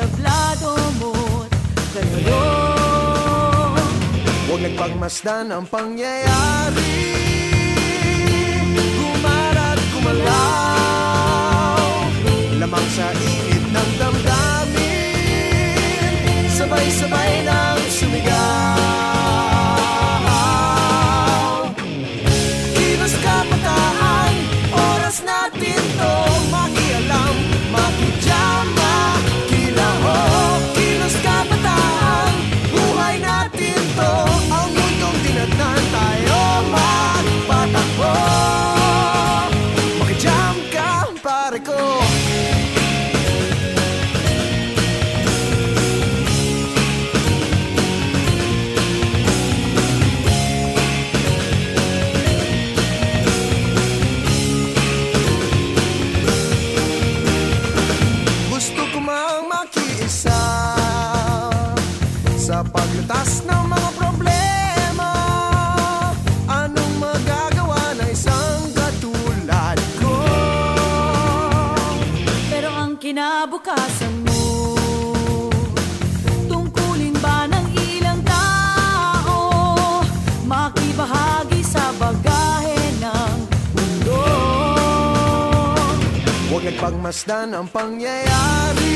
tablado mo't kalaro. Huwag nagpagmasdan ang pangyayari, gumara't gumalaw, lamang sa init ng damdamin, sabay-sabay nang sumigaw. Kilos kabataan, oras natin to makialam, makijam, makilahok. Kilos kabataan, buhay natin to, ang mundong tinatnan tayo magpatakbo. Makijam ka, pare ko. Gusto ko mang makiisa sa paglutas ng mga problema. Anong magagawa ng isang katulad ko? Pero ang kinabukasan mo, tungkulin ba ng ilang tao makibahagi sa bagahe ng mundo? Huwag nagpagmasdan ang pangyayari,